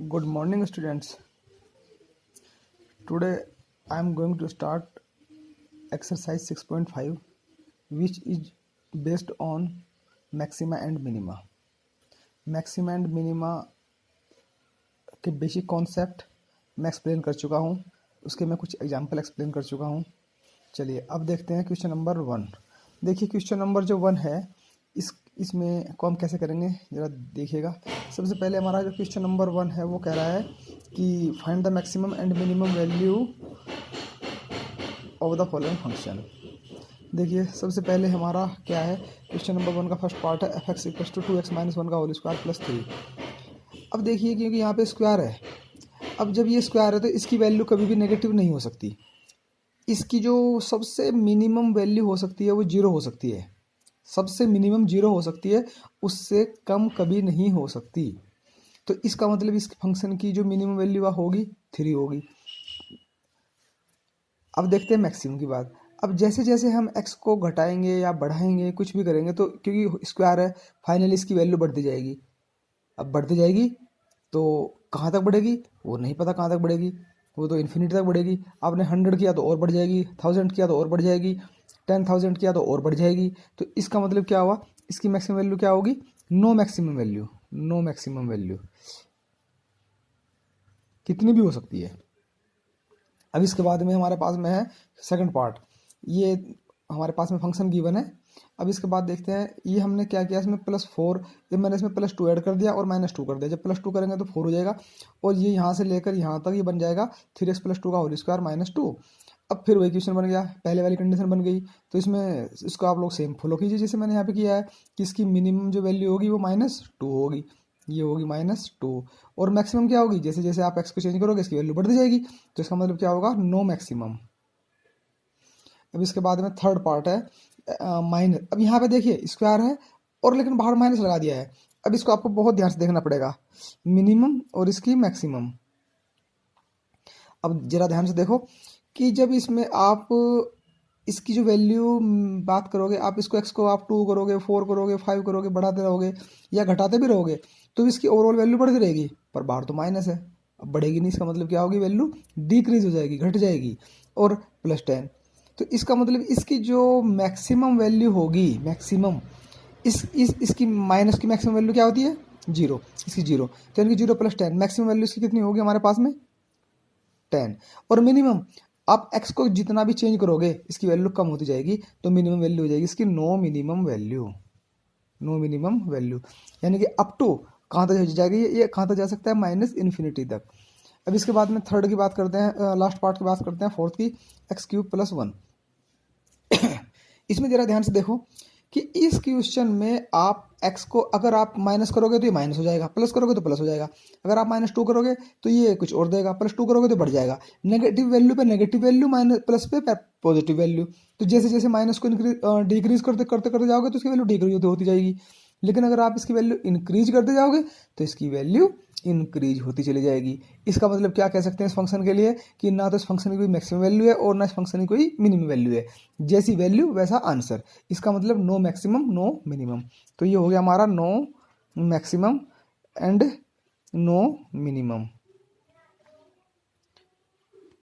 Good morning, students. Today I am going to start exercise 6.5, which is based on maxima and minima. Maxima and minima के basic concept मैं explain कर चुका हूँ, उसके मैं कुछ एग्जाम्पल एक्सप्लेन कर चुका हूँ। चलिए अब देखते हैं क्वेश्चन नंबर 1। देखिए क्वेश्चन नंबर जो 1 है इसमें को हम कैसे करेंगे ज़रा देखिएगा। सबसे पहले हमारा जो क्वेश्चन नंबर 1 है वो कह रहा है कि find the maximum and minimum value of the following function. देखिए सबसे पहले हमारा क्या है, क्वेश्चन नंबर 1 का फर्स्ट पार्ट है f(x = 2x - 1 का होल स्क्वायर प्लस 3। अब देखिए क्योंकि यहाँ पे स्क्वायर है, अब जब ये स्क्वायर है तो इसकी वैल्यू कभी भी नेगेटिव नहीं हो सकती। इसकी जो सबसे मिनिमम वैल्यू हो सकती है वो 0 हो सकती है, सबसे मिनिमम 0 हो सकती है, उससे कम कभी नहीं हो सकती। तो इसका मतलब इस फंक्शन की जो मिनिमम वैल्यू होगी 3 होगी। अब देखते हैं मैक्सिमम की बात। अब जैसे जैसे हम x को घटाएंगे या बढ़ाएंगे कुछ भी करेंगे तो क्योंकि स्क्वायर है फाइनली इसकी वैल्यू बढ़ती जाएगी। अब बढ़ती जाएगी तो कहाँ तक बढ़ेगी वो नहीं पता, कहाँ तक बढ़ेगी वो तो इन्फिनिटी तक बढ़ेगी। आपने 100 किया तो और बढ़ जाएगी, 1000 किया तो और बढ़ जाएगी, 10,000 किया तो और बढ़ जाएगी। तो इसका मतलब क्या हुआ, इसकी मैक्सिमम वैल्यू क्या होगी, no maximum value. No maximum value कितनी भी हो सकती है। अब इसके बाद में हमारे पास में है सेकंड पार्ट, ये हमारे पास में फंक्शन गिवन है। अब इसके बाद देखते हैं ये हमने क्या किया, इसमें +4, जब मैंने इसमें +2 ऐड कर दिया और -2 कर दिया। जब +2 करेंगे तो 4 हो जाएगा और ये यहाँ से लेकर यहाँ तक ये बन जाएगा 3x + 2 का होल स्क्वायर -2। अब फिर वही क्वेश्चन बन गया, पहले वाली कंडीशन बन गई। तो इसमें इसको आप लोग सेम फॉलो कीजिए जैसे मैंने यहाँ पे किया है कि इसकी मिनिमम जो वैल्यू होगी वो -2 होगी, ये होगी -2। और मैक्सिमम क्या होगी, जैसे जैसे आप x को चेंज करोगे इसकी वैल्यू बढ़ती जाएगी। तो इसका मतलब क्या होगा, नो मैक्सिमम। अब इसके बाद में थर्ड पार्ट है माइनस। अब यहाँ पे देखिए स्क्वायर है और लेकिन बाहर माइनस लगा दिया है। अब इसको आपको बहुत ध्यान से देखना पड़ेगा, मिनिमम और इसकी मैक्सिमम। अब जरा ध्यान से देखो कि जब इसमें आप इसकी जो वैल्यू बात करोगे, आप इसको x को आप 2 करोगे, 4 करोगे, 5 करोगे, बढ़ाते रहोगे या घटाते भी रहोगे तो इसकी ओवरऑल वैल्यू बढ़ती रहेगी, पर बाहर तो माइनस है। अब बढ़ेगी नहीं, इसका मतलब क्या होगी, वैल्यू डिक्रीज हो जाएगी, घट जाएगी। और +10, तो इसका मतलब इसकी जो मैक्सिमम वैल्यू होगी, मैक्सिमम इसकी माइनस की मैक्सिमम वैल्यू क्या होती है, 0, इसकी 0, तो यानी कि 0 + 10 मैक्सिमम वैल्यू इसकी कितनी होगी हमारे पास में 10। और मिनिमम आप x को जितना भी चेंज करोगे इसकी वैल्यू कम होती जाएगी, तो मिनिमम वैल्यू हो जाएगी इसकी no minimum value. No minimum value यानी कि अप टू कहाँ तक जाएगी, ये कहाँ तक जा सकता है, -इन्फिनिटी तक। अब इसके बाद में थर्ड की बात करते हैं, लास्ट पार्ट की बात करते हैं, फोर्थ की, x³ + 1। इसमें जरा ध्यान से देखो कि इस क्वेश्चन में आप x को अगर आप माइनस करोगे तो ये माइनस हो जाएगा, प्लस करोगे तो प्लस हो जाएगा। अगर आप -2 करोगे तो ये कुछ और देगा, +2 करोगे तो बढ़ जाएगा। नेगेटिव वैल्यू पे नेगेटिव वैल्यू, प्लस पे पॉजिटिव वैल्यू। तो जैसे जैसे माइनस को डिक्रीज करते करते करते जाओगे तो इसकी वैल्यू डिक्रीज होती जाएगी। लेकिन अगर आप इसकी वैल्यू इंक्रीज करते जाओगे तो इसकी वैल्यू इंक्रीज होती चली जाएगी। इसका मतलब क्या कह सकते हैं इस फंक्शन के लिए कि ना तो इस फंक्शन की कोई मैक्सिमम वैल्यू है और ना इस फंक्शन की कोई मिनिमम वैल्यू है, जैसी वैल्यू वैसा आंसर। इसका मतलब नो मैक्सिमम नो मिनिमम। तो ये हो गया हमारा no maximum and no minimum.